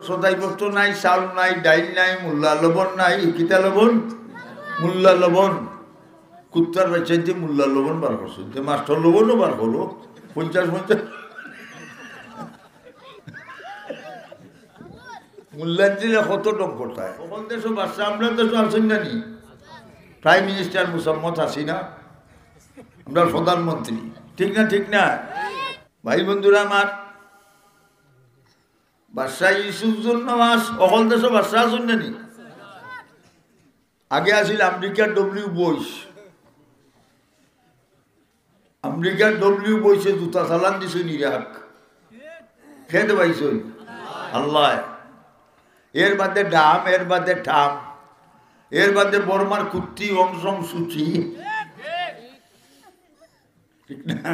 সদাইপত্র নাই, চাউল নাই, ডাইল নাই, মূল্যা লবণ নাই। কিতা লবণ? মূল্যা লবণ। কুত্তার বাচ্চাইতে মূল্যা লবণ বার করছো, মাস্টার লবণও বার করো 50-50 মূল্যার দিলে কত টক করতায়। কখন দেশ বাচ্চা আমরা দেশ আছেন না নি? প্রাইম মিনিস্টার মুসাম্মদ হাসিনা, আমরা প্রধানমন্ত্রী, ঠিক না? ঠিক না ভাই বন্ধুরা আমার? বাদশা ইউসুফজুল নওয়াজ অকল দেশ বাদশা আছেন না নি? আগে আসিল আমেরিকার ডব্লিউ বুশ। আমেরিকার ডব্লিউ বুশে জুতা চালান দিছেন ইরাক, খেতে পাইছেন আল্লাহ। এর বাদে ডাম, এর বাদে ঠাম, এর বাদে বর্মার কুত্তি অংশম সূচি, ঠিক না?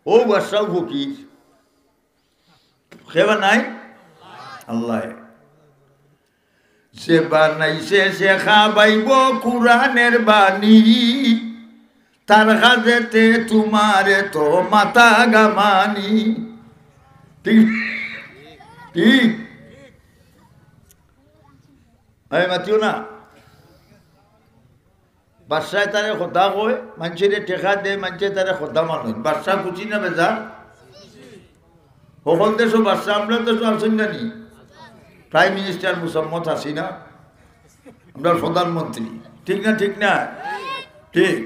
ও বাদশাও ফকির, খেবা নাই আল্লাহ। সে বানাইছে সে খাবাইব কুরআনের বাণী, তার কাজেতে তোমারে তো মাথা গামানি, ঠিক ঠিক আমি মাতিও না। বাদশায় তারে কথা কয়, মানুষের টেকা দেয়, মানুষের তারে কথা মানুষ। বাদশা খুশি না বেজা? সকল দেশ বাদশা, আমরা দেশ আছেন না নি? প্রাইম মিনিস্টার মুসাম্মদ হাসিনা, আমরা প্রধানমন্ত্রী, ঠিক না? ঠিক না? ঠিক।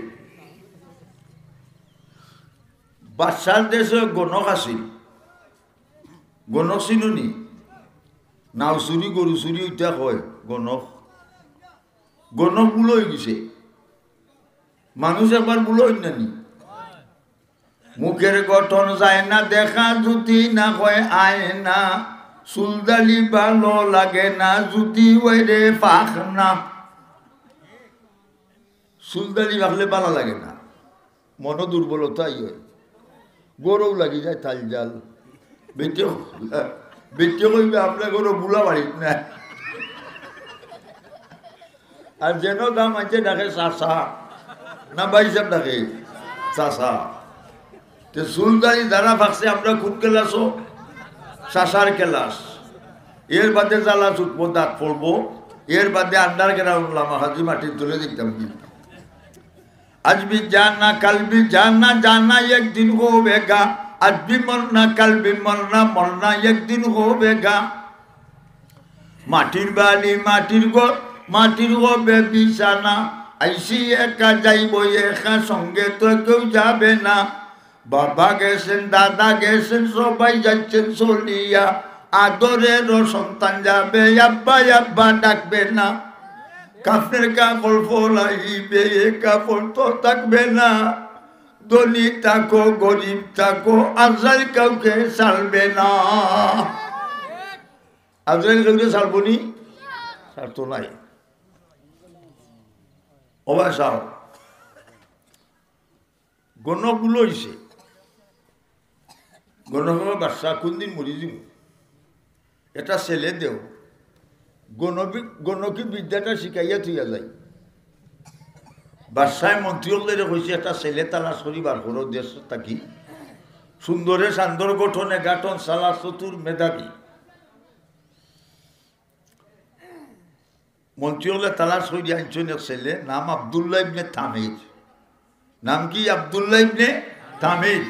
বাদশার দেশে গণক আসিল, গণক চিনুনি? নাও চুরি গরু চুরি উঠা কয় গণক। গণক বুলো হয়ে গেছে, মানুষ একবার বুলো হই নানি? মুখের গঠন যায় না দেখা যদি না কয় আয় না, চুলদালি ভালো লাগে না যদি ওই রে পাখ না। চুলদালি ভাবলে ভালো লাগে না, মন দুর্বলতাই হয়। গরু লাগি যায় তাল জাল। বেটে কইবে আপনার গরু বুলা বাড়িত না। আর যেন দাম আছে ডাকে চাষা না ভাই সাহেব ডাকে চাষা। তো চুলদারি যারা ভাবছে আমরা কোন ক্লাসও? চাষার ক্লাস। এর বাদে জ্বালা ছুটবো, দাঁত পড়বো। এর বাদে আন্ডার গ্রাউন্ড লামা হাজি মাটির তুলে দেখতাম কি। আজ भी जाना कल भी जाना, जाना एक दिन होगा। आज भी मरना कल भी मरना, मरना एक दिन होगा। মাটির বাড়ি মাটির ঘর, মাটির হবে বিছানা। আইসি একা যাইব একা, সঙ্গে তো কেউ যাবে না। বাবা গেছেন, দাদা গেছেন, সবাই যাচ্ছেন চলিয়া। আদরেরও সন্তান যাবে, আব্বা আব্বা ডাকবে না। কাফনের কাপড় ফলাইবে, কাপড় তো থাকবে না। ধনী থাকো গরিব থাকো, আজরাইল কাউকে ছাড়বে না। আজরাইল কাউকে ছাড়বো নি? ছাড়তো নাই। অবাসাও গণকগুলো হইছে, গণকের বাচ্চা কোনদিন মরি দিব, এটা ছেলে দেও। গণকি বিদ্যাটা শিখাইয়া থইয়া যায়। বাদশায় মন্ত্রী হলে কইছে একটা ছেলে তালাশ করি বার করো দেশ থাকি, সুন্দরে সান্দর গঠনে গাঠন সালা চতুর মেধাবী। মন্ত্রী হলে তালাশ করি আনছেন এক ছেলে, নাম আব্দুল্লাহ ইবনে তামির। নাম কি? আব্দুল্লাহ ইবনে তামির।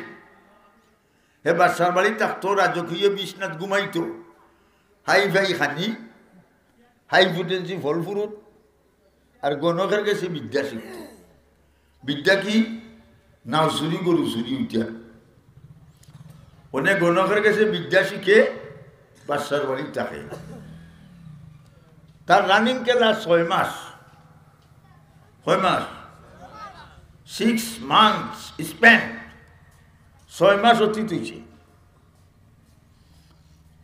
হে বাদশার বাড়ি থাকতো, রাজকীয় বিছনাত ঘুমাইতো, হাই ফাই খানি, হাই ফুটেন্সি ফল ফুরুট। আর গণকের কাছে বিদ্যা শিখত। বিদ্যা কি? নাও চুরি গরু চুরি উঠিয়া। অনেক গণকের কাছে বিদ্যা শিখে বাদশার বাড়ি থাকে। তার রানিং ক্লাস 6 মাস। 6 মাস, 6 months স্পেন্ড। 6 মাস অতীত হয়েছে।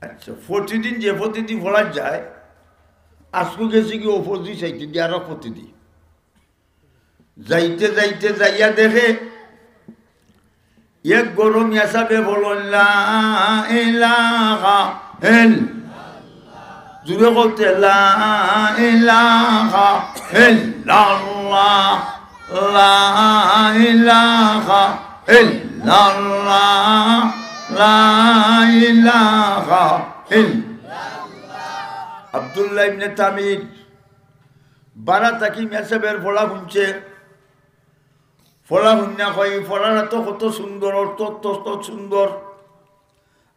আচ্ছা, প্রতিদিন যে প্রতিদিন পড়া যায়, আজকে গেছি কি অপরদি চাইতে দিয়ে আরো প্রতিদিন যাইতে যাইতে যাইয়া দেখে এক গরম হিসাবে বলো লা ইলাহা ইল্লাল্লাহ, জুড়ে বলতে লা ইলাহা ইল্লাল্লাহ, লা ইলাহা ইল্লাল্লাহ, লা ইলাহা ইল্লাল্লাহ। আব্দুল্লাহ ইবনে তামির বারা তাকি মেসাবের ফলা শুনছে ফলা শুনিয়া কই ফলাটা তো কত সুন্দর অর্থ তত সুন্দর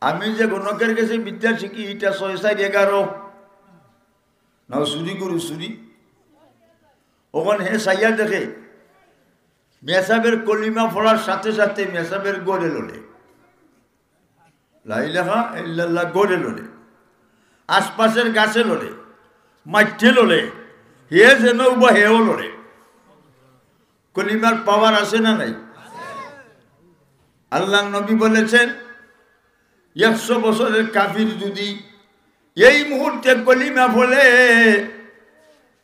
আমি যে গণকের কাছে বিদ্যা শিখি এটা 6-4-11 নাও চুরি করু চুরি ওখানে হে সাইয়া দেখে মেসাবের কলিমা ফলার সাথে সাথে মেসাবের গড়ে লোলে লা ইলাহা ইল্লাল্লাহ গড়ে লোলে আশপাশের গাছে লোলে মাঠে লোলে হে যেন বা হেও লোলে কলিমার পাওয়ার আছে না নাই আল্লাহ নবী বলেছেন 100 বছরের কাফির যদি এই মুহূর্তে কলিমা বলে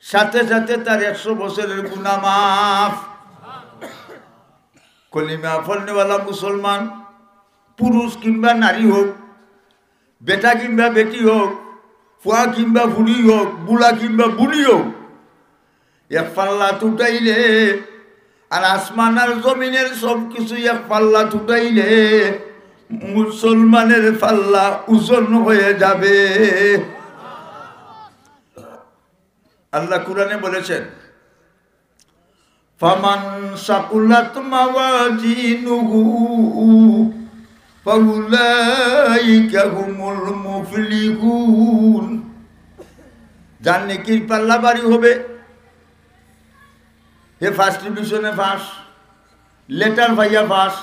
সাথে সাথে তার 100 বছরের গুনাহ মাফ কলিমা পড়নেওয়ালা মুসলমান পুরুষ কিংবা নারী হোক বেটা কিংবা বেটি হোক ফুয়া কিংবা ফুড়ি হোক বুড়া কিংবা বুড়ি হোক এক পাল্লা উঠাইলে আর আসমান আর জমিনের সব কিছু এক পাল্লা উঠাইলে মুসলমানের পাল্লা ওজন হয়ে যাবে আল্লাহ কুরআনে বলেছেন ফামান সাকুলাত মাওয়াজিনুহু ফাউলাইকা হুমুল মুফলিহুন যার নেকির পাল্লা ভারী হবে হে ফার্স্ট ডিভিশনে পাস লেটার পাইয়া পাস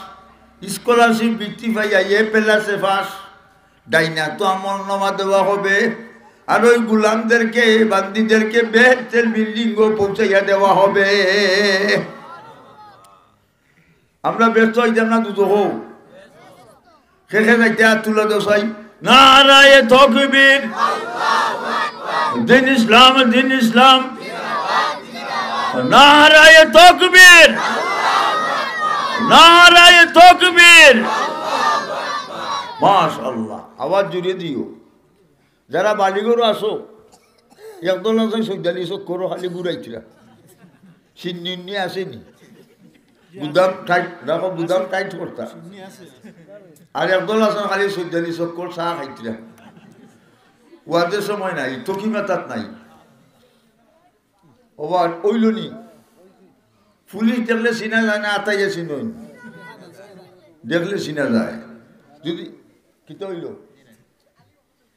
স্কলারশিপ বৃত্তি পাইয়া প্লাসে পাস ডাইনা তো আমল নামা দেওয়া হবে আর ওই গুলামদেরকে বান্দিদেরকে বেহেশতের বিল্ডিংও পৌঁছাইয়া দেওয়া হবে আমরা ব্যস্ত হইতাম না দুটো হোক খেখে যাইতে আর তুলে দোসাই নারায়ে তাকবীর দিন ইসলাম দিন ইসলাম নারায়ে তাকবীর নারায়ে তাকবীর মাশাআল্লাহ আওয়াজ জুড়ে দিও যারা বালিগরু আসো একদল আছে সৈদালি চোখ করো খালি ঘুরাইছিলা সিন্নি আসেনি বুদাম টাইট রাখো বুদাম টাইট করতা আর একদল আছে খালি সৈদালি চোখ কর চা খাইছিলা ওয়াদের সময় নাই তকি মাতাত নাই ওবার ওইলনি পুলিশ দেখলে চিনা যায় না আতাইয়া চিনই দেখলে চিনা যায় যদি কিতা হইল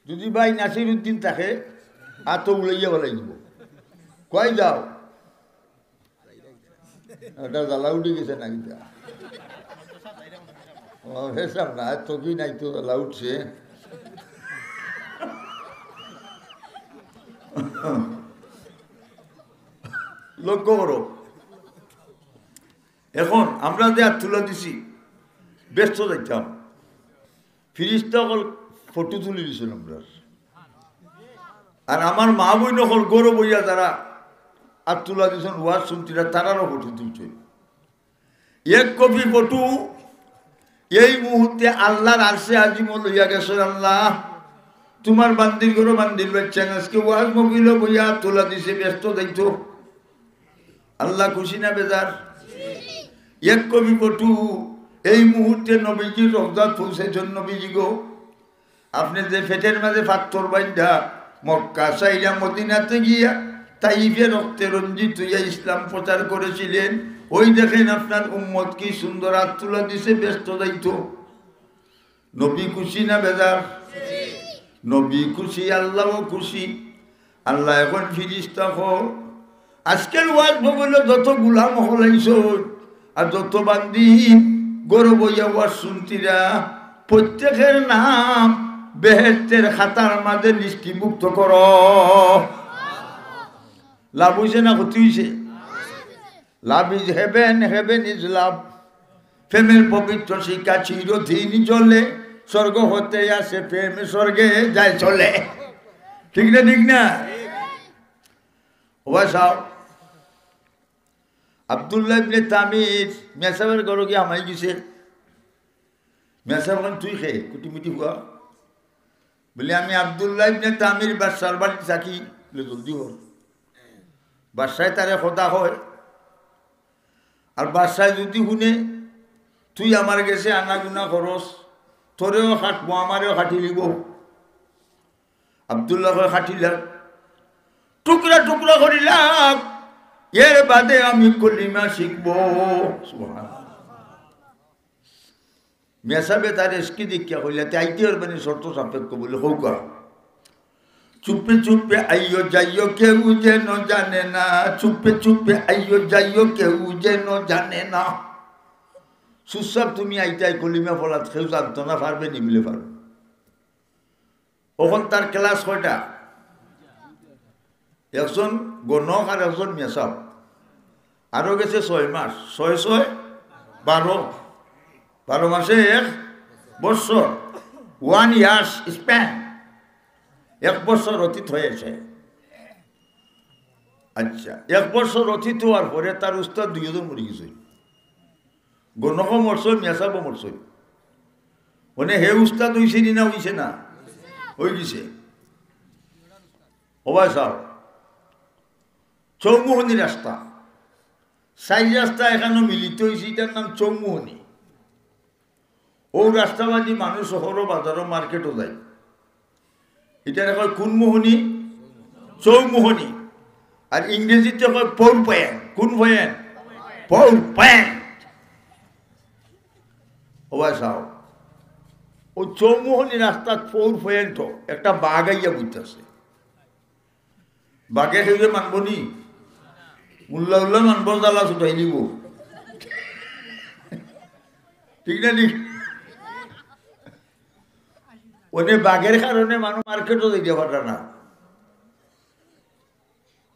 যদি ভাই নাসির উদ্দিন থাকে আর তো উড়াইয়া বলাই দিব কয় যাও ওটা জ্বালা উঠে গেছে না কিতা ও হেসাব না তো কি নাই তো জ্বালা উঠছে লক্ষ্য করো এখন আমরা যে হাত তুলে দিছি ব্যস্ত যাইতাম ফিরিস্তা হল ফটো তুলে দিছিল আমরা আর আমার মা বই নকল গরু বইয়া যারা হাত তুলা দিয়েছেন ওয়াজ শুনছিরা তারারও ফটো তুলছেন এক কপি ফটো এই মুহূর্তে আল্লাহর আরশে আজিম লইয়া গেছেন আল্লাহ তোমার বান্দির গরু বান্দির বাচ্চান আজকে ওয়াজ মহিল বইয়া তোলা দিছে ব্যস্ত যাইতো আল্লাহ খুশি না বেজার এক কবি পটু এই মুহূর্তে নবীজির রওজা পৌঁছেছেন নবীজি গো আপনি যে ফেটের মাঝে পাথর বাইন্ধা মক্কা সাইরা মদিনাতে গিয়া তাইফে রক্তে রঞ্জিত হইয়া ইসলাম প্রচার করেছিলেন ওই দেখেন আপনার উম্মত কি সুন্দর হাত তুলা দিছে ব্যস্ত যাইতো নবী খুশি না বেজার নবী খুশি আল্লাহও খুশি আল্লাহ এখন ফিরিস্তা হল আজকের ওয়াজ ভবনে যত গুলাম হলাইছ আর যত বান্দি গরু বইয়া ওয়াজ শুনতিরা প্রত্যেকের নাম বেহেশতের খাতার মাঝে লিস্টিমুক্ত কর লাভ হইছে না ক্ষতি হইছে love is heaven heaven is love প্রেমের পবিত্র শিক্ষা চিরদিন চলে স্বর্গ হতে আসে প্রেম স্বর্গে যায় চলে ঠিক না ঠিক না ওয়া সাহেব আব্দুল্লাহ ইবনে তামির মেসাবের ঘরে গিয়ে আমায় গেছে মেসাব তুই খেয়ে কুটিমুটি হুয়া বলে আমি আব্দুল্লাহ ইবনে তামির বাদশার বাড়ি থাকি বলে জলদি হল বাদশায় তারে কথা হয় আর বাদশায় যদি শুনে তুই আমার গেছে আনাগুনা খরচ তোরেও খাটবো আমারেও খাটি লিব আব্দুল্লাহ খাটিলার টুকরা টুকরা করিলাম, এর বাদে আমি কলিমা শিখব। মেসাবে তার এসকি দীক্ষা কইলে আইতে পারবেন শর্ত সাপেক্ষ বলে হৌকা। চুপে চুপে আইও যাইও কেউ যেন জানে না, চুপে চুপে আইও যাইও কেউ যেন জানে না। সুসাব তুমি আইতাই কলিমা ফলাত কেউ জানতো না, পারবে নিমিলে পারবে। ওখান তার ক্লাস কয়টা? একজন গণক আর একজন মেসাব। আরো গেছে 6 মাস, 6 6 12, 12 মাসে 1 বছর, 1 ইয়ার্স স্প্যান, 1 বছর অতীত হয়েছে। আচ্ছা, 1 বছর অতীত হওয়ার পরে তার উস্তাদ 2 জন মরে গেছে। গণকও মরছে, মেসাবও মরছে। মানে হে উস্তাদ হইছে না হইছে না? হয়ে গেছে। ওবাই সাহ, চৌমুহনী রাস্তা, 4 রাস্তা এখানে মিলিত হয়েছে, এটার নাম চৌমুহনী। ও রাস্তাবাদী মানুষ শহরও বাজারও মার্কেটও যায়। এটার কয় কোন মোহনী? চৌমুহনী। আর ইংরেজিতে কয় পৌর পয়েন্ট। কোন পয়েন্ট? পৌর পয়েন্ট। ওবাই সাহ, ও চৌমুহনী রাস্তার পৌর পয়েন্ট একটা বাঘ আইয়া বুঝতেছে। বাঘে খেয়ে মানব নি? উল্লা উল্লা মানব, জ্বালা ছুটাই নিব, ঠিক না? ঠিক। ওনে বাঘের কারণে মানুষ মার্কেটও দিতে পারে না।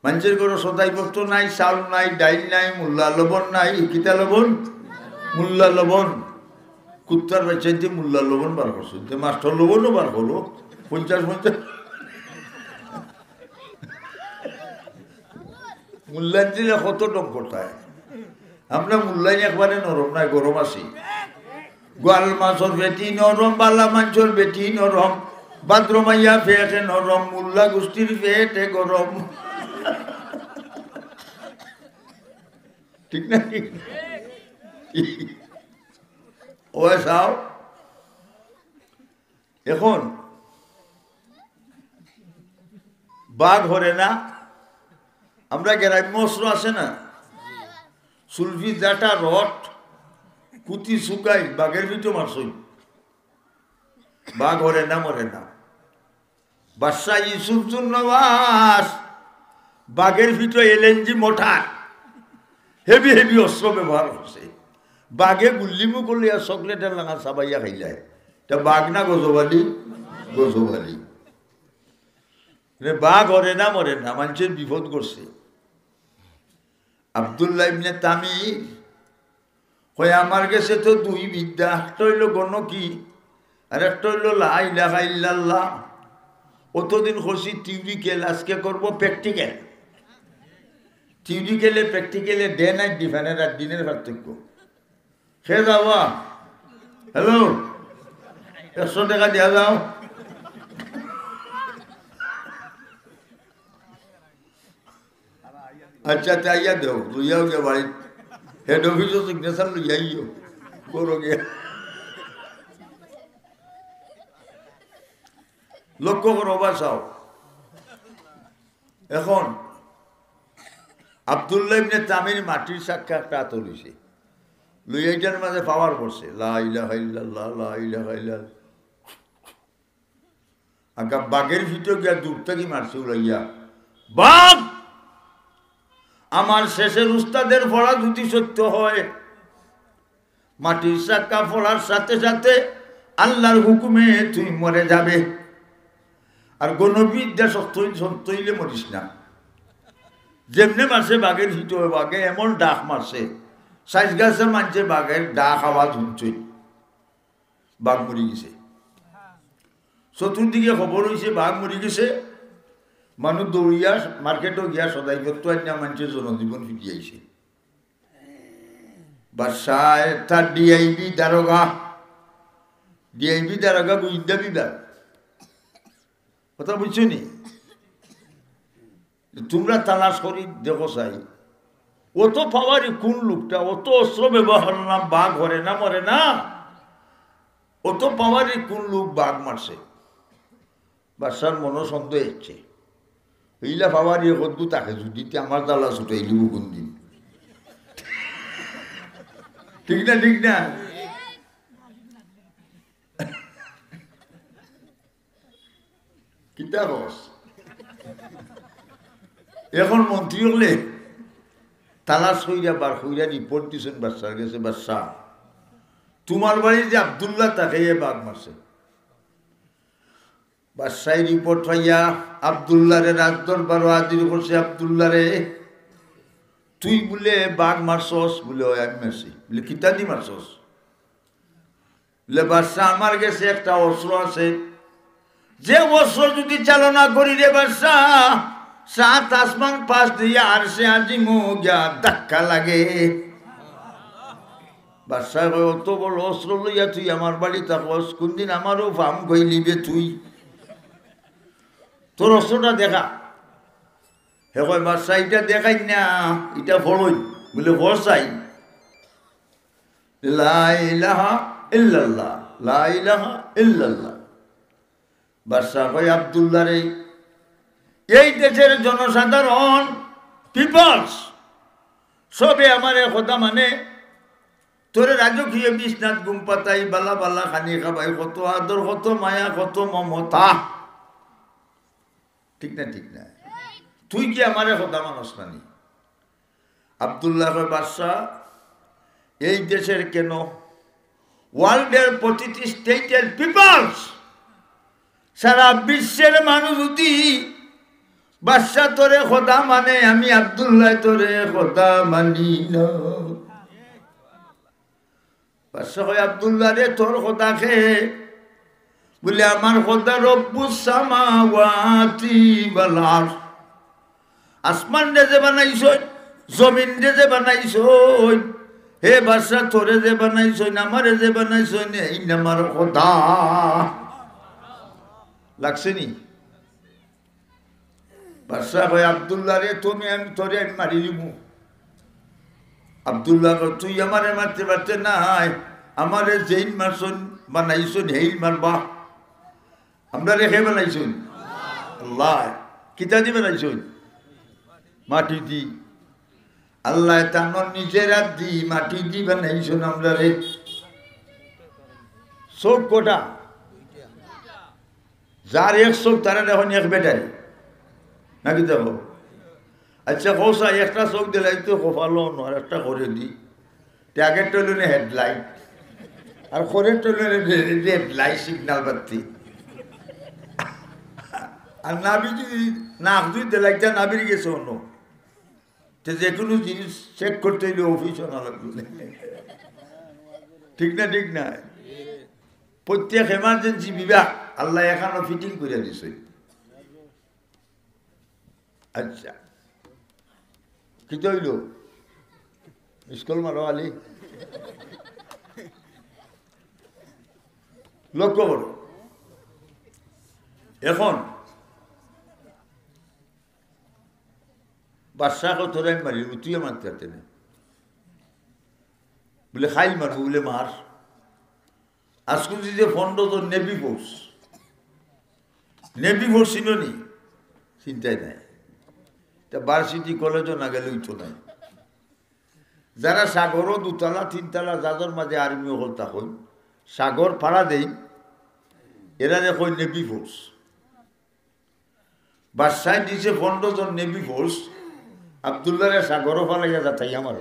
মানুষের কোনো সদাইপত্র নাই, চাউল নাই, ডাইল নাই, মূল্যা লবণ নাই। কিতা লবণ? মূল্যা লবণ। কুত্তার বাচ্চাইতে মূল্যা লবণ বার করছো, মাস্টার লবণও বার করো 50-50। মূল্যায়ন দিলে কত টক করতায়। আমরা মূল্যায়ন একবারে নরম নাই, গরম আছি। গোয়াল মাছর বেটি নরম, বালা মাছর বেটি নরম, বাদ্রমাইয়া ফেটে নরম, মুল্লা গোষ্ঠীর ফেটে গরম। ঠিক না? ও সাও, এখন বাঘ হরে না, আমরা গ্রাম্য অস্ত্র আছে না, সুলফি জাটা রট কুতি শুকাই বাঘের ভিতর মারছই, বাঘ হরে না, মরে না। বাদশাহ ইউসুফ নওয়াজ বাঘের ভিতর এলএনজি মোটর হেভি হেভি অস্ত্র ব্যবহার করছে। বাঘে গুল্লিমু করলে আর চকলেটের লাঙা চাবাইয়া খাইলে তা বাঘ না গজবালি? গজবালি। বাঘ হরে না, মরে না, মানুষের বিপদ করছে। আব্দুল্লাহ ইবনে তামির কয় আমার কাছে তো 2 বিদ্যা, একটা হইল গণকি আর একটা হইল লা ইলাহা ইল্লাল্লাহ। অতদিন খুশি থিওরিক্যাল, আজকে করব প্র্যাকটিক্যাল। থিওরিক্যালে প্র্যাকটিক্যালে ডে নাইট ডিফারেন্ট, আর দিনের পার্থক্য। সে যাওয়া হ্যালো 100 টাকা দেওয়া যাও। আচ্ছা তাইয়া দেও, লইয়াও গে বাড়ি, হেড অফিসও সিগনেচার লইয়াইও করো গে। লক্ষ্য করো বাসাও। এখন আব্দুল্লাহ ইবনে তামির মাটির সাক্ষা একটা তুলিছে, লইয়াইটার মাঝে পাওয়ার করছে লা ইলাহা ইল্লাল্লাহ, লা ইলাহা ইল্লাল্লাহ। আগে বাঘের ভিতর গিয়া দূর থেকে মারছে উড়াইয়া, বাঘ আমার শেষের উস্তাদের পড়া যদি সত্য হয়, মাটির চাক্কা পড়ার সাথে সাথে আল্লাহর হুকুমে তুই মরে যাবে। আর গণবিদ্যা সত্য হইলে মরিস না। যেমনে মারছে বাঘের ভিতরে, বাঘে এমন ডাক মারছে, 6 গাছে মানছে বাঘের ডাক আওয়াজ শুনছই, বাঘ মরি গেছে। চতুর্দিকে খবর হয়েছে বাঘ মরি গেছে। মানুষ দৌড়িয়া মার্কেটও গিয়া সদাই করতো, আইনা মানুষের জনজীবন ফিরিয়াইছে। বাদশাহ তার ডিআইবি দারোগা গোয়েন্দা বিভাগ, কথা বুঝছো নি? তোমরা তালাশ করি দেখো চাই, অত পাওয়ারি কোন লোকটা, অত অস্ত্র ব্যবহার নাম বাঘ হরে না, মরে না, অত পাওয়ারি কোন লোক বাঘ মারছে। বাদশার মনো সন্দেহ হচ্ছে, এইলা পাওয়ার ইয়ে কদ্দু তাকে যদি আমার জ্বালা ছুটাই লিবু কোন দিন ঠিক না ঠিক না কিতা রস এখন মন্ত্রী হলে তালাশ হইয়া বার হইয়া রিপোর্ট দিছেন বাদশার গেছে বাদশাহ তোমার বাড়ি যে আব্দুল্লাহ তাকে বাঘ মারছে বাদশাহ রিপোর্ট পাইয়া আব্দুল্লাহ রে রাজদরবার হাজির করছে আব্দুল্লাহ রে তুই বলে বাঘ মারছস বলে আমি মারছি বলে কিতা দি মারছস বলে বাদশাহ আমার কাছে একটা অস্ত্র আছে যে অস্ত্র যদি চালনা করি রে বাদশাহ সাত আসমান পাশ দিয়ে আর সে আজি গিয়া ধাক্কা লাগে বাদশাহ অত বড় অস্ত্র লইয়া তুই আমার বাড়ি থাকস কোনদিন আমারও ফার্ম গইলিবে তুই তোর অস্ত্রটা দেখা হে কয় বাদশাহ এটা দেখাই না এটা ফলই বলে বসাই লা ইলাহা ইল্লাল্লাহ লা ইলাহা ইল্লাল্লাহ বাদশাহ কয় আব্দুল্লাহ রে এই দেশের জনসাধারণ পিপলস সবে আমার কথা মানে তোরে রাজকীয় বিশ্বনাথ গুম পাতাই বালা বালা খানি খাবাই কত আদর কত মায়া কত মমতা ঠিক না ঠিক না তুই কি আমারে কথা মানুষ নানি আব্দুল্লাহ বাদশাহ এই দেশের কেন ওয়ার্ল্ডের প্রতিটি স্টেটের পিপলস সারা বিশ্বের মানুষ যদি বাদশাহ তোরে খোদা মানে আমি আব্দুল্লাহ তোরে খোদা মানি না বাদশাহ কয় আব্দুল্লাহ রে তোর খোদা খে বলে আমার খোদা রব্বুস সামাওয়াতি ওয়াল আরশ আসমান রে যে বানাইছই জমিন রে যে বানাইছই হে বাদশাহ তোরে যে বানাইছই আমারে যে বানাইছই এই আমার খোদা লাগছে নি বাদশাহ কয় আব্দুল্লাহ রে তুমি আমি তোরে আমি মারি দিব আব্দুল্লাহ তুই আমারে মারতে পারতে নাই আমারে যেইন মারছন বানাইছন হেইন মারবা আমরা রেখে বানাইছন আল্লাহ কিতা দি বানাইছন মাটি দি আল্লাহ তানোর নিজের হাত দি মাটি দি বানাইছন আমরা রে চোখ কোটা যার এক চোখ তারা এখন এক বেটারে নাকি দেখো আচ্ছা কৌশা একটা চোখ দিলাই তো কপালো আর একটা করে দি ট্যাগের টলনে হেডলাইট আর খড়ের টলনে রেড লাইট সিগনাল বাতি আর নাবি যদি নাক দুই দিলাইটা নাবির গেছে অন্য তো যে কোনো জিনিস চেক করতে হইলে অফিসও না লাগবে ঠিক না ঠিক না প্রত্যেক এমার্জেন্সি বিভাগ আল্লাহ এখানে ফিটিং করে দিছে আচ্ছা কি হইল স্কুল মারো আলি লক্ষ্য করো এখন বাদশাহ তোরাই মারি তুই মারতে পারতে না বলে খাইল মারবো বলে মার আজকে যে ফন্ড তো নেভি ফোর্স ছিল নি চিন্তাই নাই তা ভার্সিটি কলেজও না গেলে উঠো নাই যারা সাগরও দুতলা তিনতলা যাদের মাঝে আর্মি হল তখন সাগর ফাড়া দেই এরা দেখো নেভি ফোর্স বাদশাহ দিছে 15 জন নেভি ফোর্স আব্দুল্লাহ সাগরও ফালাইয়া যাতাই আমার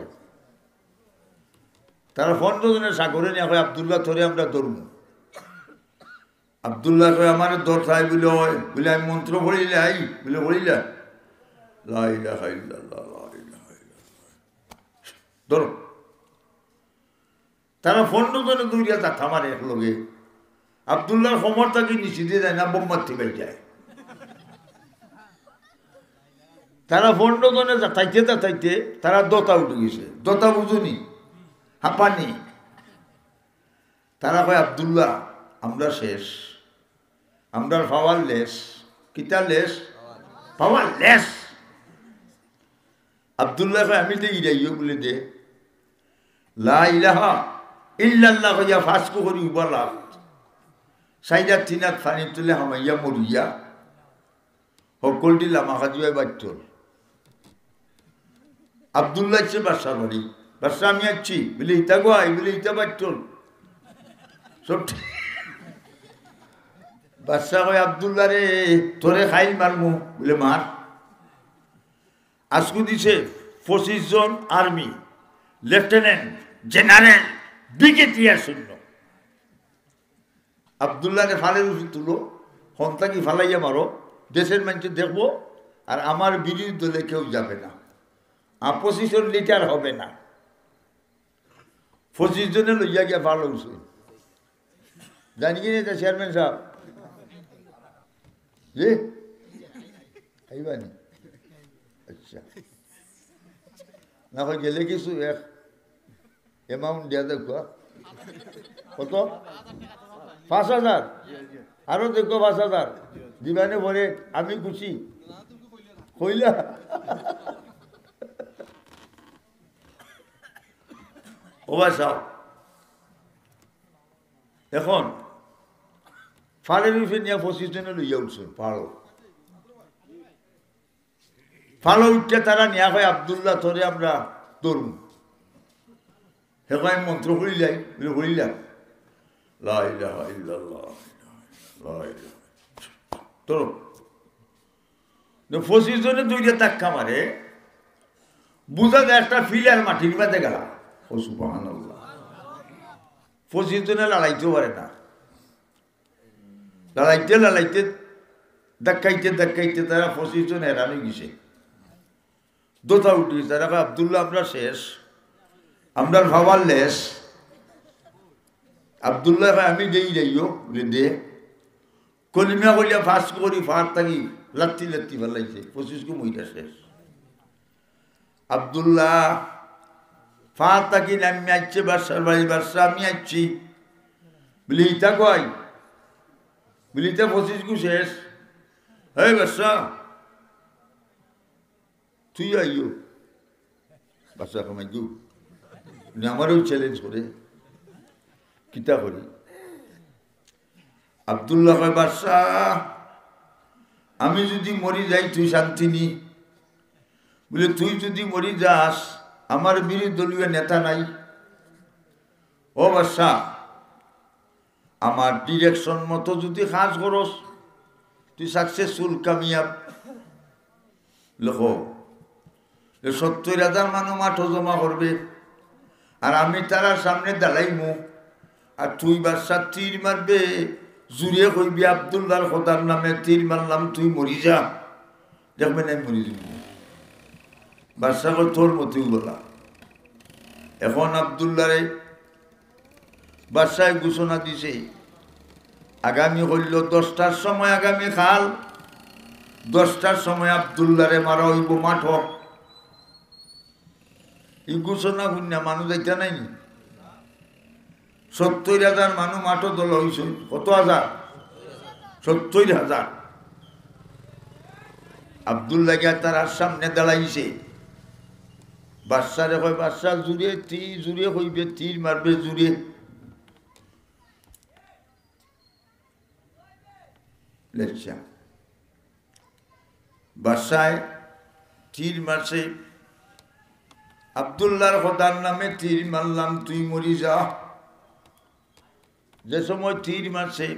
তারা 15 জনের সাগরে নিয়ে হয় আব্দুল্লাহ ধরে আমরা ধরব আব্দুল্লাহ কয় আমার দর খাই বলে হয় বলে আমি মন্ত্র পড়িলে আই বলে পড়িলা লা ইলাহা ইল্লাল্লাহ লা ইলাহা ইল্লাল্লাহ ধরো তারা 15 জনে দৌড়িয়া তা থামার এক লগে আব্দুল্লাহর ক্ষমতাকে নিচে দিয়ে যায় না বোম্বার থেকে যায় তারা 15 জনে যাতাইতে তারা দোতা উঠে গেছে দোতা বুঝুনি হাঁপানি তারা কয় আব্দুল্লাহ আমরা শেষ আমরা পাওয়ার লেস কিতা লেস পাওয়ার লেস আব্দুল্লাহ কয় আমি তো ইরাইও বলে দে লা ইলাহা ইল্লাল্লাহ কইয়া ফাঁসকো করি উবালা সাইডা তিনাত ফানি তুলে হামাইয়া মরিয়া সকলটি লামাখাজুয়ায় বাচ্চল আবদুল্লাহ হচ্ছে বাদশার বাড়ি বাদশা আমি আসছি বলে ইতা গোয়াই বলে ইতা বাচ্চল সব বাদশা কয় আবদুল্লাহ রে তোরে খাইল মারমু বলে মার আজকু দিছে 25 জন আর্মি লেফটেন্যান্ট জেনারেল ব্রিগেডিয়ার সৈন্য আবদুল্লাহরে ফালের উচিত তুলো হন্তাকি ফালাইয়া মারো দেশের মানুষ দেখবো আর আমার বিরোধী দলে কেউ যাবে না অপোজিশন লিডার হবে না 25 জনে লইয়া গিয়া ভালো হচ্ছে জানি কি না চেয়ারম্যান সাহেব জি আইবানি আচ্ছা না হয় গেলে কিছু এক অ্যামাউন্ট দিয়া দেখো কত 5,000 আরো দেখো 5,000 দিবানে বলে আমি খুশি হইলা ও বাসাও এখন ফালের উঠে নিয়ে 25 জনে লইয়া উঠছে ফালো উঠতে তারা নেওয়া হয় আবদুল্লাহ ধরে আমরা তরুণ হেকায় মন্ত্র করিলাই বলে করিলাম লা ইলাহা ইল্লাল্লাহ লা ইলাহা তোর 25 জনে দুইটা ধাক্কা মারে বুঝা যায় একটা ফিলার মাটির মধ্যে গেল ও সুবহানাল্লাহ 25 জনে লড়াইতেও পারে না লড়াইতে ধাক্কাইতে তারা 25 জন হেরানো গেছে দোতা উঠি তারা আবদুল্লাহ আমরা শেষ আমরা ভাবার লেস আবদুল্লাহ আমি দেই যাইও বলে দে কলিমা করিয়া ফাঁস করি ফাঁস থাকি লাত্তি ফেলাইছে 25 কো মহিলা শেষ আবদুল্লাহ ফাঁস থাকি নামি আসছে বাদশার বাড়ি বাদশা আমি আসছি বলি ইতা কয় বলি ইতা 25 কো শেষ হ্যাঁ বাদশা তুই আইও বাদশা কমাই গু আমারও চ্যালেঞ্জ করে কিতা করি আবদুল্লাহ কয় বাদশা আমি যদি মরি যাই তুই শান্তি নি বলে তুই যদি মরি যাস আমার বিরোধী দলীয় নেতা নাই ও বাদশা আমার ডিরেকশন মতো যদি কাজ করস তুই সাকসেসফুল কামিয়াব লেখো 70,000 মানুষ মাঠও জমা করবে আর আমি তারা সামনে দাঁড়াইমু আর তুই বাদশা তীর মারবে জুড়ে কইবি আবদুল্লাহর খোদার নামে তীর মারলাম তুই মরি যা দেখবে নাই মরি যাব বাদশা কই তোর মতেও বলা এখন আবদুল্লাহরে বাদশায় ঘোষণা দিছে আগামী হইল 10টার সময় আগামী খাল 10টার সময় আবদুল্লাহরে মারা হইব মাঠ এই ঘোষণা শুনিয়া মানুষ যাইতা নাই 70,000 মানুষ মাঠও দল হয়েছে কত হাজার 70,000 আবদুল্লাহ গিয়া তার সামনে দাঁড়াইছে বাদশারে কয় বাদশা জুড়ে হইবে তীর মারবে জুড়ে লেখা বাদশায় তীর মারছে আবদুল্লাহর খোদার নামে তীর মারলাম তুই মরি যা যে সময় তীর মারছে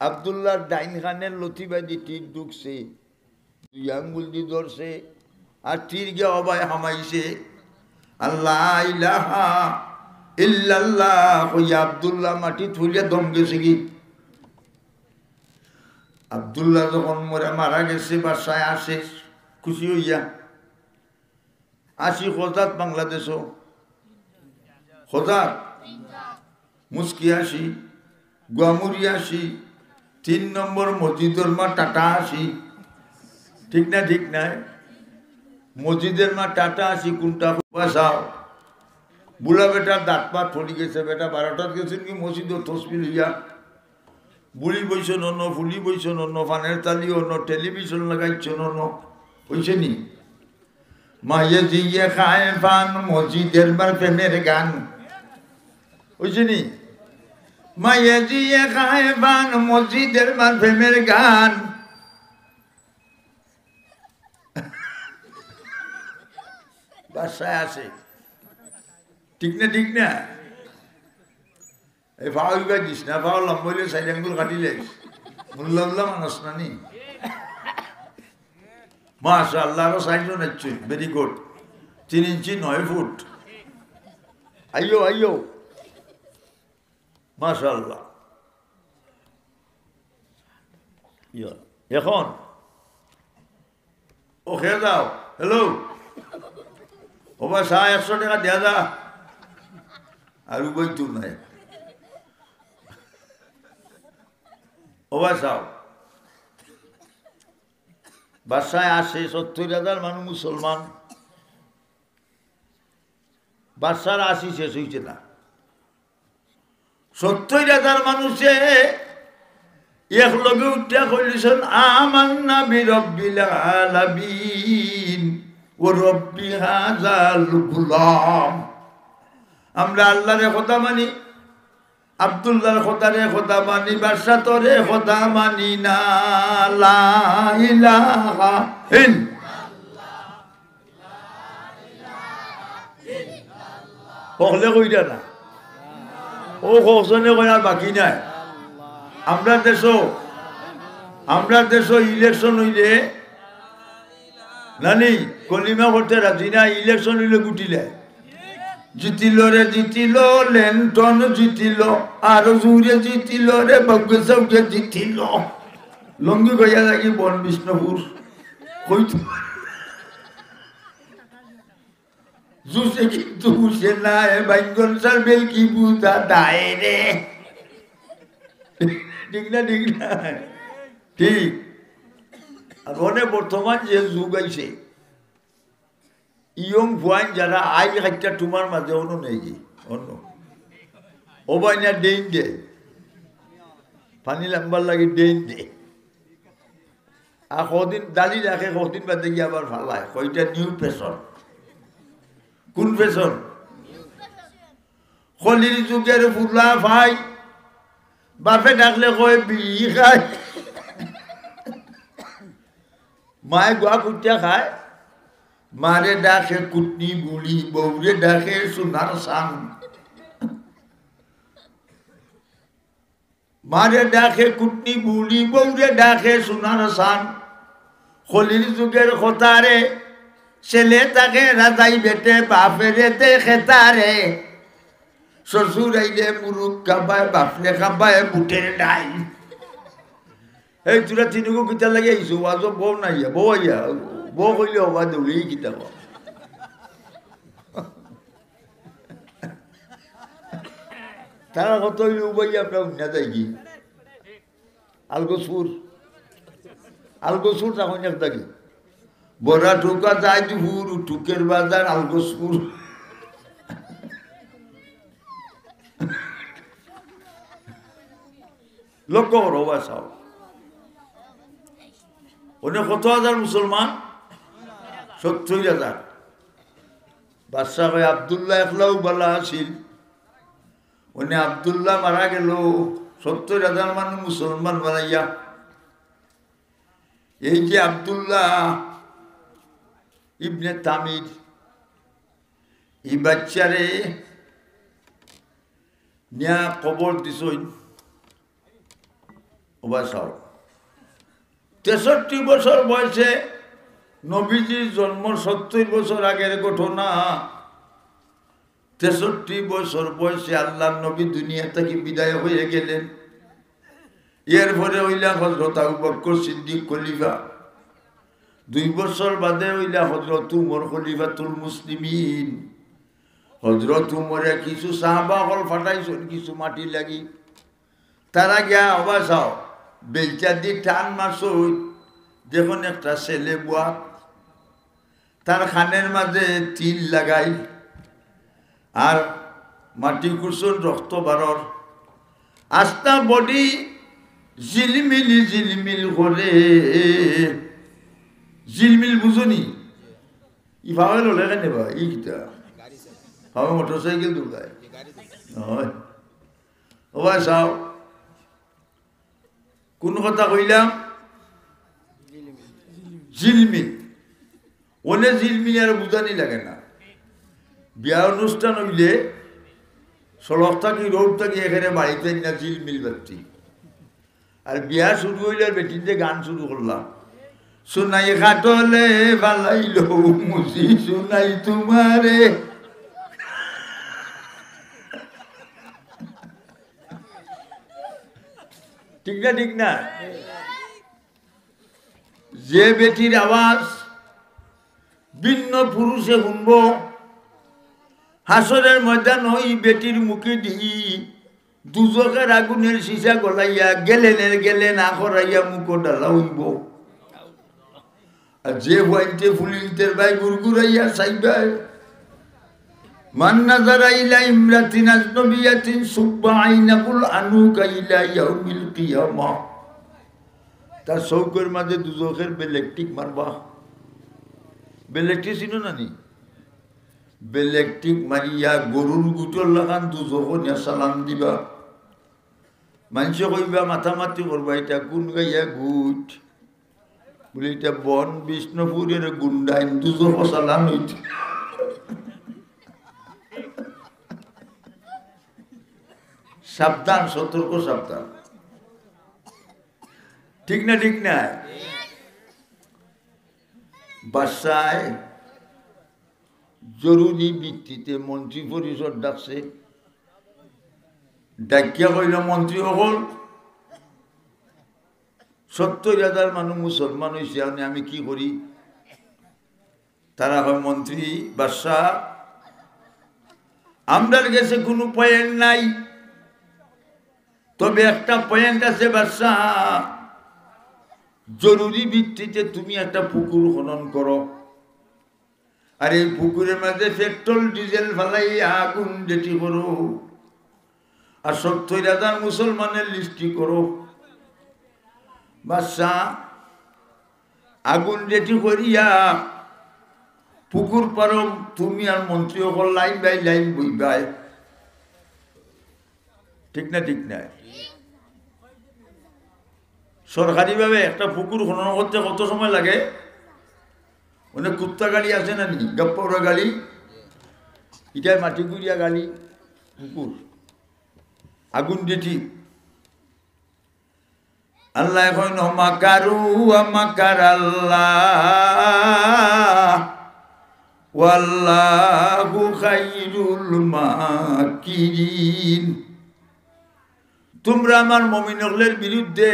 আবদুল্লাহর ডাইন খানের লতিবাদি তীর ঢুকছে 2 আঙ্গুল দিয়ে ধরছে আর তীর গিয়ে অবায় হামাইছে আল্লাহ ইলাহা ইল্লাল্লাহ কইয়া আবদুল্লাহ মাটি থুলিয়া দম গেছে কি আবদুল্লাহ যখন মরে মারা গেছে বাসায় আসে খুশি হইয়া আসি খোজাত বাংলাদেশও খোজাত মুস্কি আসি গুয়ামুরি আসি 3 নম্বর মসজিদের মা টাটা আসি ঠিক নাই মসজিদের মা টাটা আসি কোনটা বাসাও বুড়া বেটার দাঁত পাত ফলি গেছে বেটা 12টার গেছেন কি মসজিদ তসবি লইয়া বুড়ি বইছ নন ফুলি বইছ নন ফানের তালি অন্য টেলিভিশন লাগাইছ নন হইছে নি মায়ে জিয়ে খায় ফান মসজিদের বার প্রেমের গান হইছে নি মায়ে জিয়ে খায় ফান মসজিদের বার প্রেমের গান বাসায় আসে ঠিক না এই ফাউল গাই দিস না ফাউল লম্বইলে সাইড আঙ্গুল কাটিলে মুল্লা মানুষ না নি মাশাআল্লাহ আরো সাইড নাচ্ছি ভেরি গুড 3 ইঞ্চি 9 ফুট আইয়ো মাশাআল্লাহ এখন ও খেয়ে দাও হ্যালো ও বা 100 টাকা দেয়া যা আর বই তুই নাই ও বা সাও বাসায় আসে 70,000 মানুষ মুসলমান বাসার 80 শেষ হয়েছে না 70,000 মানুষে এক লগে উঠে কইলেছেন আমান্না বিরব্বিল আলামিন ও রব্বি হাযাল গুলাম আমরা আল্লাহর কথা মানি আব্দুল্লাহর কথা মানি বাদশা তোরে কথা মানি না লা ইলাহা ইল্লাল্লাহ ওহলে কইরা না ও কোসনে কইরা বাকি নাই আমরা দেশ ইলেকশন হইলে নানি কলিমা করতে রাজি না ইলেকশন হইলে গুটিলে জিতিল রে জিতিল লেন্টন জিতিল আর জুড়ে জিতিল রে বগ্গে সবকে জিতিল লঙ্গি গইয়া লাগি বন বিষ্ণুপুর কইতো জুসে কিন্তু সে না বাইঙ্গন সার্বেল কি বুঝা দায় রে ঠিক না ঠিক আর অনেক বর্তমান যে যুগ আইছে ইয়ং ভুয়াইন যারা আই হাইটা তোমার মাঝে অন্য নেই কি অন্য ওবাইনা ডেইন দে পানি লাম্বার লাগে ডেইন দে আর কদিন দালি রাখে কদিন বাদে গিয়ে আবার ফালায় কইটা নিউ ফ্যাশন কোন ফ্যাশন খলির যুগের ফুলা ভাই বাপে ডাকলে কয় বিড়ি খায় মায়ে গোয়া কুটিয়া খায় মারে ডাকে কুটনি বুড়ি বউরে ডাকে সোনার সাং মারে ডাকে কুটনি বুড়ি বউরে ডাকে সোনার সাং খলির যুগের খতারে ছেলে তাকে রাজাই বেটে বাপেরেতে খেতারে শ্বশুর আইলে মুরুখ খাবায় বাপরে খাবায় বুটের ডাই এই তোরা তিনুকো কিতা লাগে আইসো আজ বউ নাইয়া বউ আইয়া বউ কইলে হবা দৌড়েই কিতা তারা কত হইলে উবাই আপনার উন্না যাই কি আলগোসুর তখন একটা কি বড়া ঠোকা যায় দুপুর টুকের বাজার আলগোসুর লক্ষ্য করো বাসাও অনেক কত হাজার মুসলমান 70,000 বাদশাহ ভাই আব্দুল্লাহ একলাও বলা আসিল উনি আব্দুল্লাহ মারা গেল 70,000 মানুষ মুসলমান বানাইয়া এই যে আব্দুল্লাহ ইবনে তামির এই বাচ্চারে নিয়া কবর দিছই ওবাসাও 63 বছর বয়সে নবীজির জন্ম 70 বছর আগের ঘটনা 63 বছর বয়সে আল্লাহর নবী দুনিয়া থেকে বিদায় হয়ে গেলেন এরপরে হইলা হযরত আবু বকর সিদ্দিক খলিফা 2 বছর বাদে হইলা হযরত উমর খলিফাতুল মুসলিমিন হযরত উমরে কিছু সাহাবা হল ফাটাইছেন কিছু মাটি লাগি তারা গিয়া অবাসাও বেলচা দি টান মারছই দেখুন একটা ছেলে বুয়া তার খানের মাঝে তিল লাগাই আর মাটি কুসুন রক্ত বারর আস্তা বডি ঝিলমিল করে ঝিলমিল বুঝনি ই ভাবে লোলে কেন বা ই কিতা ভাবে মোটরসাইকেল দুগায় নয় ও ভাই চাও কোন কথা কইলাম ঝিলমিল ওনে ঝিলমিল আর বুঝানি লাগে না বিয়া অনুষ্ঠান হইলে সড়ক থাকি রোড থাকি এখানে বাড়িতে না জিল মিল বাতি আর বিয়া শুরু হইলে বেটিতে গান শুরু করলাম শোনাই খাটলে বালাইলো মুসি শোনাই তোমারে ঠিক না ঠিক না যে বেটির আওয়াজ ভিন্ন পুরুষে শুনব হাসরের ময়দান ওই বেটির মুখে দি দুজকের আগুনের সীসা গলাইয়া গেলেনের গেলেন আখরাইয়া মুখ ডালা হইব আর যে হইতে ফুলিলতের ভাই গুরগুরাইয়া চাইবাই মান নাযারা ইলা ইমরাতিন আজনবিয়াতিন সুব্বা আইনাকুল আনুকা ইলা ইয়াউমিল কিয়ামা তার চৌকের মাঝে দুজকের বেলেকটিক মারবা বেলেকটি চিনো নানি বেলেকটিক মারিয়া গরুর গুটর লাগান দুজক নিয়া সালাম দিবা মানুষে কইবা মাথামাতি করবা এটা কোন গাইয়া গুট বলে এটা বন বিষ্ণুপুরের গুন্ডাইন দুজক সালাম হইতে সাবধান সতর্ক সাবধান ঠিক না ঠিক না বাসায় জরুরি ভিত্তিতে মন্ত্রী পরিষদ ডাকছে ডাকিয়া কইল মন্ত্রী হল ৭০,০০০ মানুষ মুসলমান হয়েছে আমি কি করি তারা হয় মন্ত্রী বাদশাহ আমরার কাছে কোনো পয়েন্ট নাই তবে একটা পয়েন্ট আছে বাদশাহ জরুরি ভিত্তিতে তুমি একটা পুকুর খনন করো আর এই পুকুরের মাঝে পেট্রোল ডিজেল ফেলাই আগুন জেটি করো আর ৭০,০০০ মুসলমানের লিস্টি করো বাদশাহ আগুন জেটি করিয়া পুকুর পারো তুমি আর মন্ত্রী সকল লাইন বাই লাইন বইবাই ঠিক না ঠিক না সরকারিভাবে একটা পুকুর খনন করতে কত সময় লাগে অনেক কুত্তা গাড়ি আছে না নি গপ্পরা গাড়ি এটাই মাটি গুড়িয়া গাড়ি পুকুর আগুন জেটি আল্লাহ এখন মাকারু মাকার আল্লাহ ওয়াল্লাহু খাইরুল মাকিরিন তোমরা আমার মুমিনদের বিরুদ্ধে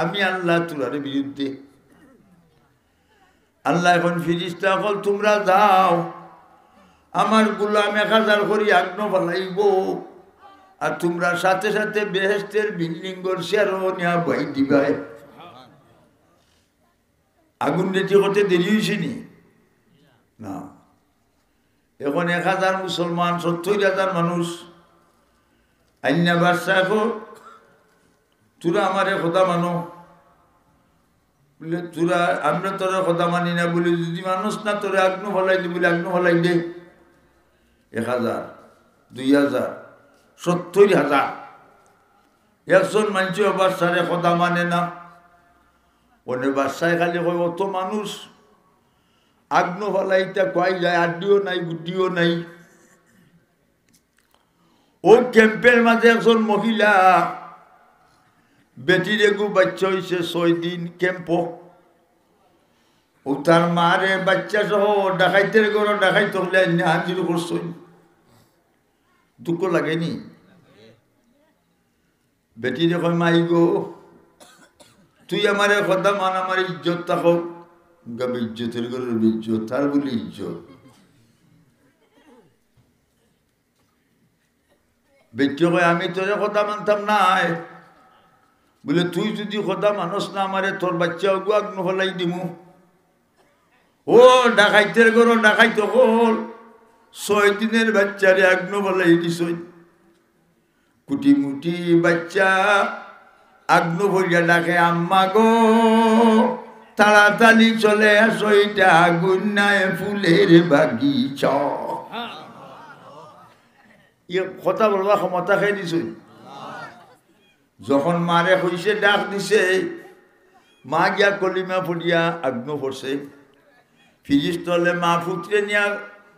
আমি আল্লাহ তোমাদের বিরুদ্ধে আল্লাহ এখন ফিরিস্তা কল তোমরা যাও আমার গোলাম ১,০০০ করি আগ্ন ফলাইব আর তোমরা সাথে সাথে বেহেশতের বিল্ডিংর শেয়ারও নেওয়া বাই দিবাই আগুন রেটি করতে দেরি হয়েছে নি না এখন ১,০০০ মুসলমান ৭০,০০০ মানুষ আইনা বাদশাহ এখন তোরা আমারে খোদা মানো বলে তোরা আমরা তোরা খোদা মানি না বলে যদি মানুষ না তোরা আগ্ন ফলাই দি বলে আগ্ন ফলাই দে ১,০০০ ২,০০০ ৭০,০০০ একজন মানুষ বাদশারে খোদা মানে না ওনে বাদশায় খালি কয় অত মানুষ আগ্ন ফলাইটা কয় যায় আড্ডিও নাই বুদ্ধিও নাই ও ক্যাম্পের মাঝে একজন মহিলা বেটির এগু বাচ্চা হয়েছে ৬ দিন ক্যাম্প ও তার মারে বাচ্চা সহ ডাকাইতের ঘর ডাকাই তখলে হাজির করছে দুঃখ লাগেনি বেটিরে কয় মাই গো তুই আমারে কথা মান আমার ইজ্জত থাকো গাবে ইজ্জতের ঘরের ইজ্জত তার বলে ইজ্জত বেটি কয় আমি তোরে কথা মানতাম না বলে তুই যদি কথা মানুষ না আমারে তোর বাচ্চা আগ্ন ফলাই দিমু ও ডাকাইতের ঘর ডাকাইতে হল ৬ দিনের বাচ্চারে আগ্ন ফলাই দিস কুটি মুটি বাচ্চা আগ্ন ভরিয়া ডাকে আম্মা গো তাড়াতাড়ি চলে আসো এটা আগুন নাই ফুলের বাগিচা কথা বলবা ক্ষমতা খাই দিছ যখন মারে হইছে ডাক দিছে মা গিয়া কলিমা ফুটিয়া আগ্ন পড়ছে ফিরিস তলে মা ফুটরে নিয়া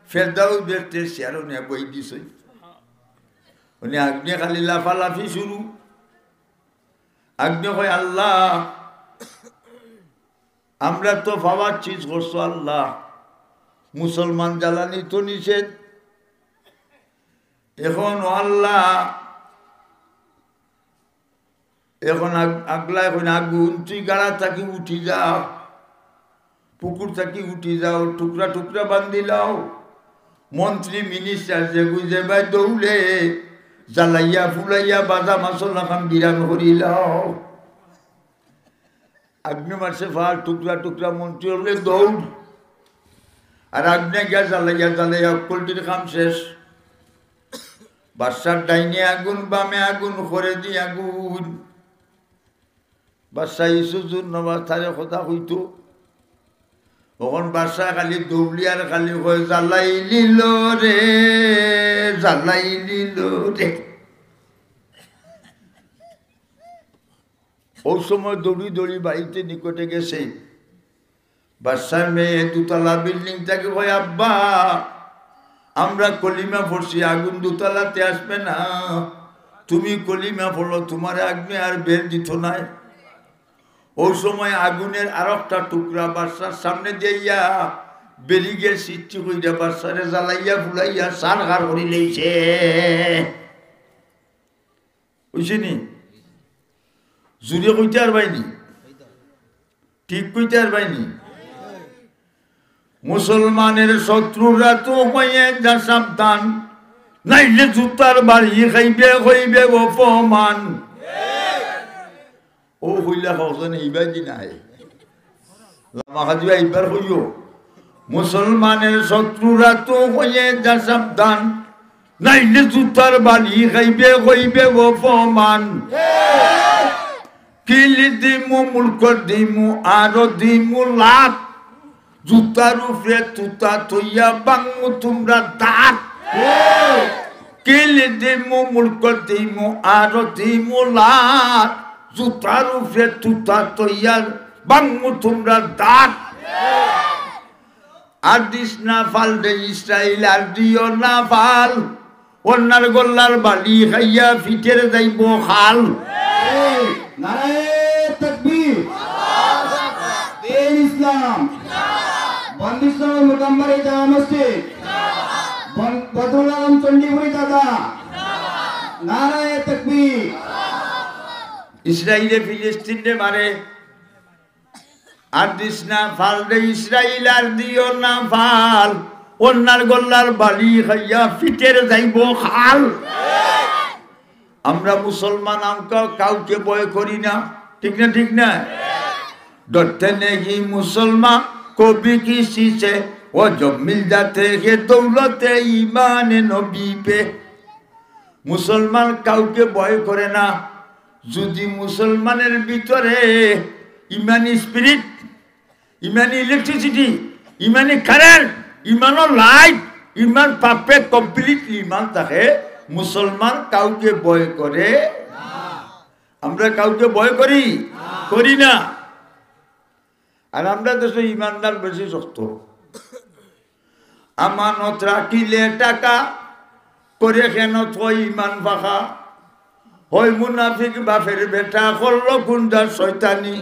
ফেরদাউস বেরতে শেয়ারও নিয়ে বই দিছে উনি আগ্নে খালি লাফালাফি শুরু আগ্নে কয় আল্লাহ আমরা তো পাওয়ার চিজ করছো আল্লাহ মুসলমান জ্বালানি তো নিষেধ এখন আল্লাহ এখন আগলা এখন আগুন তুই গাড়া থাকি উঠি যাও পুকুর থাকি উঠি যাও টুকরা টুকরা বান্ধি লাও মন্ত্রী মিনিস্টার যে বুঝে ভাই দৌড়ে জ্বালাইয়া ফুলাইয়া বাজা মাসলা খান বিরান করি লাও আগ্নে মারছে ফাল টুকরা টুকরা মন্ত্রী হলে দৌড় আর আগ্নে গিয়া জ্বালাইয়া জ্বালাইয়া পোল্ট্রির কাম শেষ বাদশার ডাইনে আগুন বামে আগুন করে দি আগুন বাদশা ইসুজুর নবাজ তারে কথা হইতো তখন বাদশা খালি দৌড়ি আর খালি কয় জ্বালাই লিল রে ওই সময় দৌড়ি দৌড়ি বাড়িতে নিকটে গেছে বাদশার মেয়ে দুতলা বিল্ডিং থেকে কয় আব্বা আমরা কলিমা পড়ছি আগুন দুতলাতে আসবে না তুমি কলিমা পড়লো তোমার আগুনে আর বের দিত নাই ওই সময় আগুনের আর একটা টুকরা বাদশার সামনে দিয়া বেরিয়ে সৃষ্টি কইরা বাদশারে জ্বালাইয়া ফুলাইয়া সার ঘর করি লইছে বুঝিনি জুড়ে কইতে আর পাইনি ঠিক কইতে আর পাইনি মুসলমানের শত্রুরা তো হয়ে যা সাবধান নাইলে জুতার বাড়ি খাইবে হইবে অপমান ও হইলা হসেন এইবার দিন আয় লামাহাজিবা এইবার হইও মুসলমানের শত্রুরা তো হয়ে যা সাবধান নাইলে জুতার বাড়ি খাইবে হইবে অপমান কিলি দিমু মুলক দিমু আরো দিমু লাভ জুতার উপরে তুতা থইয়া বাংমু তোমরা দাঁত কিলি দিমু মুলক দিমু আরো দিমু লাভ জুতার উপরে তুতা থইয়া বাংমু তোমরা দাঁত আর দিস না ফাল দে ইসরাইল আর দিও না ফাল অন্যার গোল্লার বালি খাইয়া ফিটের যাইব খাল নারায়ে তাকবীর দিন ইসলাম বন্দিশাহ মুকাম্মারে জামা মসজিদ বদরুল আলম চন্ডিপুরি দাদা নারায়ে তাকবীর ইসরাইলে ফিলিস্তিনে মারে আর দিস না ফাল দে ইসরাইল আর দিও না ফাল অন্যার গোল্লার বালি খাইয়া ফিটের যাইব খাল আমরা মুসলমান আমকা কাউকে ভয় করি না ঠিক না डरते नहीं मुसलमान को भी किसी से वो जब मिल जाते हैं दौलत ईमान नबी पे मुसलमान কাউকে ভয় করে না যদি মুসলমানের ভিতরে ইমানি স্পিরিট ইমানি ইলেকট্রিসিটি ইমানি কারেন্ট ইমানো লাইট ইমান পাপে কমপ্লিট ইমান থাকে মুসলমান কাউকে ভয় করে আমরা কাউকে ভয় করি না আর আমরা দেশে ইমানদার বেশি শক্ত আমানত রাখিলে টাকা করে কেন তুই ইমান ফাঁকা হয় মুনাফিক বাপের বেটা করলো গুন্ডা শয়তানি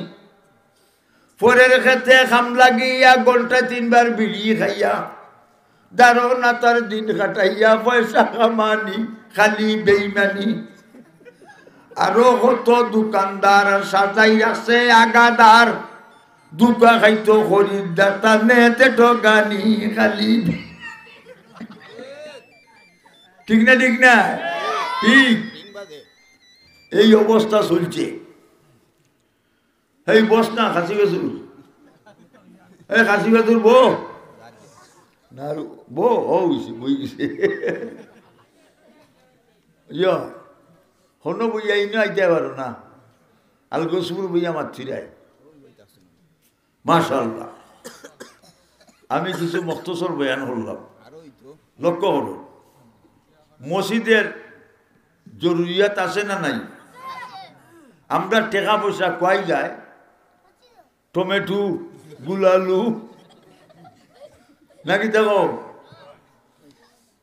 পরের ক্ষেত্রে খাম লাগিয়া ঘন্টা 3 বার বিড়ি খাইয়া দারো না তার দিন কাটাইয়া পয়সা কামানি খালি বেইমানি আরো কত দোকানদার সাজাই আছে আগাদার দুকা খাইতো খরিদ্দার তার নেতে ঠগানি খালি ঠিক না ঠিক এই অবস্থা চলছে এই বস না খাসি বেসুর এই খাসি বেসুর না বো হইছে বই গেছে হন বইয়া ইনো আইতে পারো না আলগোসুর বইয়া মাতছিরাই মাশাআল্লাহ আমি কিছু মুখতসর বয়ান করলাম লক্ষ্য করো মসজিদের জরুরিয়াত আছে না নাই আমরা টাকা পয়সা কয় যায় টমেটো গুলালু নাকি দেখো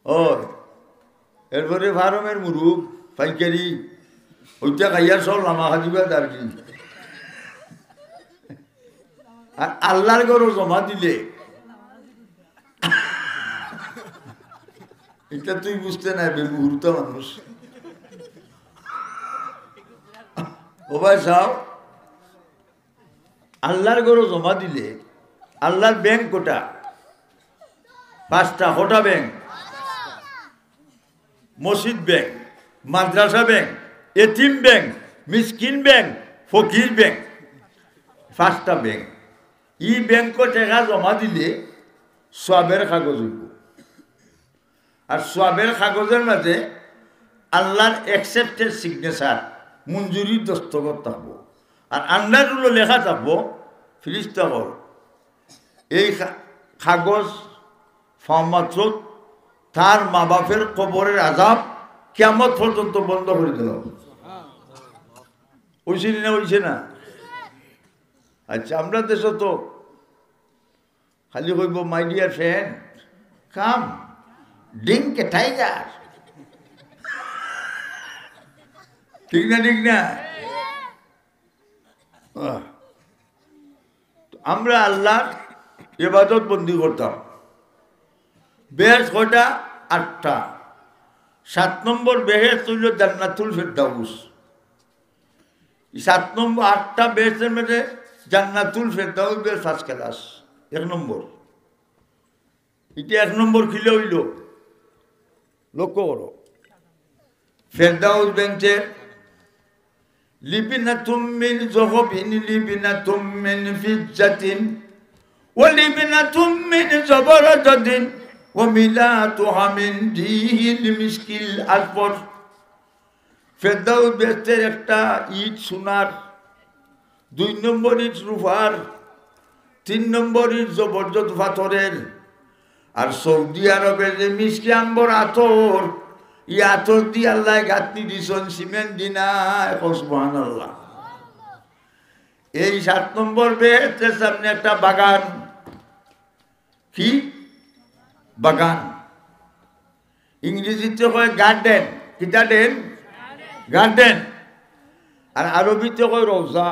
ও এরপরে ফার্মের মুরুখ পাইকারি ওইটা খাইয়া সব লামা খাজিবা তার কি আর আল্লাহর ঘরও জমা দিলে এটা তুই বুঝতে নাই মুহূর্ত মানুষ ও ভাই সাহ আল্লাহর ঘরও জমা দিলে আল্লাহর ব্যাংক কোটা 5টা কোটা ব্যাংক মসজিদ ব্যাংক মাদ্রাসা ব্যাংক এতিম ব্যাংক মিসকিন ব্যাংক ফকির ব্যাংক 5টা ব্যাংক ই ব্যাংক টাকা জমা দিলে সওয়াবের কাগজ হইব আর সওয়াবের কাগজের মাঝে আল্লাহর অ্যাকসেপ্টেড সিগনেচার মঞ্জুরির দস্তখত থাকবো আর আন্ডারগুলো লেখা থাকবো ফিরিস্তা হল এই কাগজ ফার্মাত্র তার মা বাপের কবরের আযাব কিয়ামত পর্যন্ত বন্ধ করে দিল ওইছিলি না ওইছে না আচ্ছা আমরা দেশ তো খালি কইব my dear friend come drink a tiger ঠিক না ঠিক না আমরা আল্লাহর ইবাদত বন্দি করতাম বেহেশত কয়টা 8টা 7 নম্বর বেহেশত হইল জান্নাতুল ফেরদাউস 7 নম্বর 8টা বেহেশতের মধ্যে জান্নাতুল ফেরদাউস ফার্স্ট ক্লাস 1 নম্বর এটা 1 নম্বর খিলে হইল লক্ষ্য করো ফেরদাউস বেঞ্চের লিবিনাতুম মিন যহবিন লিবিনাতুম মিন ফিজ্জাতিন ওয়া লিবিনাতুম মিন জাবারাতিন ওয়া মিলাতুহা মিন দিহিল মিশকিল আসফর ফেরদাউস বেঞ্চের একটা ইট সোনার 2 নম্বর ইট রূপার 3 নম্বর ইট জবরদস্ত পাথরের আর সৌদি আরবের যে মিশকি আম্বর আতর ই আতর দিয়ে আল্লাহ গাঁথনি দিছেন সিমেন্ট দিনা সুবহানাল্লাহ এই 7 নম্বর বেহেশতের সামনে একটা বাগান কি বাগান ইংরেজিতে কয় গার্ডেন কিটা দেন গার্ডেন আর আরবিতে কয় রওজা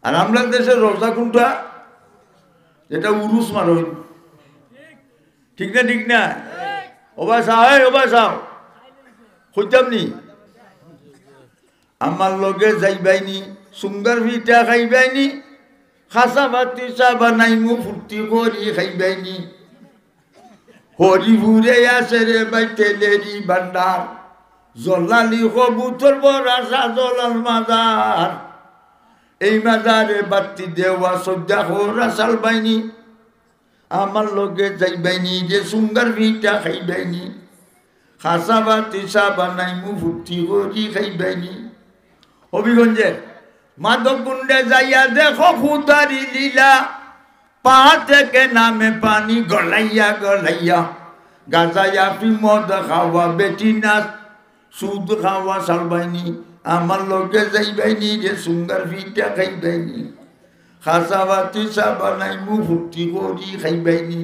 আর আমরা দেশের রওজা কোনটা যেটা উরুস মারই ঠিক না ঠিক না ওবা সাহ হইতাম নি আমার লগে যাইবাইনি সুন্দর ভিটা খাইবাইনি খাসা ভাতি চা বানাইমু ফুর্তি করি খাইবাইনি হরিপুরে আছে রে বাই তেলেরি ভান্ডার জলালি কবুতর বড়া সাজলাল মাজার এই মাজারে বাতি দেওয়া সজ্জা হরা সালবাইনি আমার লগে যাইবাইনি যে সুন্দর ভিটা খাইবাইনি খাসা ভাতি চা বানাইমু ফুর্তি করি খাইবাইনি হবিগঞ্জে মাধব কুণ্ডে যাইয়া দেখো খুদারি লীলা পা থেকে নামে পানি গলাইয়া গলাইয়া গাজাইয়া মদ খাওয়া বেটি নাচ সুদ খাওয়া সালবাইনি আমার লগে যাইবাইনি যে সুন্দর ভিটা খাইবাইনি খাসা ভাতি চা বানাইমু ফুর্তি করি খাইবাইনি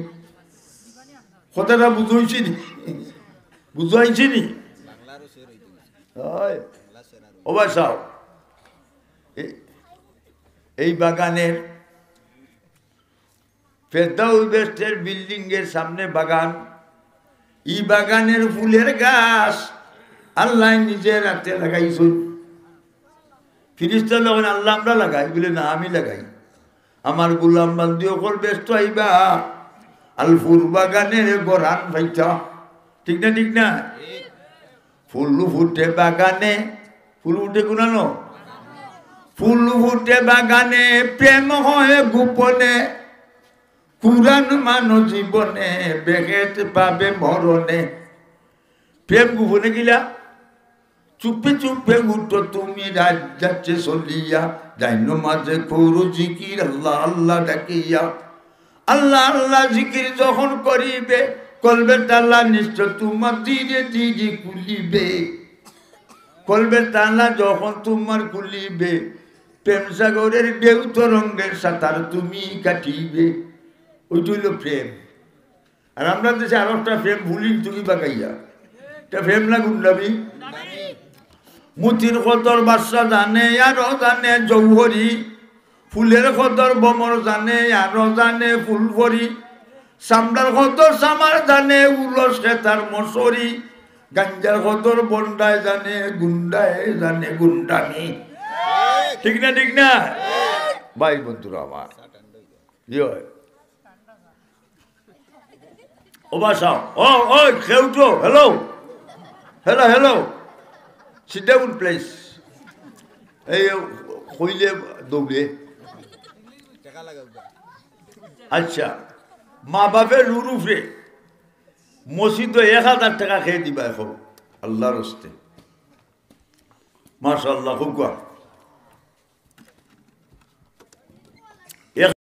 কথাটা বুঝাইছি নি বুঝাইছি নি ও ভাই সাহ এই বাগানের ফেরদাউস বেস্টের বিল্ডিং এর সামনে বাগান ই বাগানের ফুলের গাছ আল্লাহ নিজের হাতে লাগাইছেন ফিরিস্তা যখন আল্লাহ আমরা লাগাই বলে না আমি লাগাই আমার গোলাম বান্দি অকল ব্যস্ত আইবা আল ফুল বাগানের গরান ভাইটা ঠিক না ঠিক না ফুল ফুটে বাগানে ফুল উঠে কোনানো ফুল ফুটে বাগানে প্রেম হয় গোপনে কুরান মানো জীবনে বেহেত পাবে মরণে প্রেম গোপনে গিলা চুপে চুপে উঠো তুমি রাত যাচ্ছে চলিয়া যাইন মাঝে করু জিকির আল্লাহ আল্লাহ ডাকিয়া আল্লাহ আল্লাহ জিকির যখন করিবে কলবের তালা নিশ্চয় তোমার ধীরে ধীরে খুলিবে কলবের তালা যখন তোমার খুলিবে প্রেম সাগরের ঢেউ তরঙ্গের সাঁতার তুমি কাটিবে ওইটা হইল প্রেম আর আমরা দেশে আরো একটা ফেম ভুলি তুমি বাগাইয়া এটা ফেম না গুন্ডামি মুতির কদর বাদশা জানে আরো জানে জৌহরি ফুলের কদর বমর জানে আরো জানে ফুলভরি সামলার কদর সামার জানে উলস খেতার মশরি গাঞ্জার কদর বন্ডায় জানে গুন্ডামি ঠিক না ভাই বন্ধুরা আমার কি হয় ও বাসা ও খেউটো হ্যালো sit down please এই কইলে দৌড়ে আচ্ছা মা বাপের রুরুফে মসজিদ 1000 টাকা খেয়ে দিবা এখন আল্লাহর হস্তে মাশাআল্লাহ খুব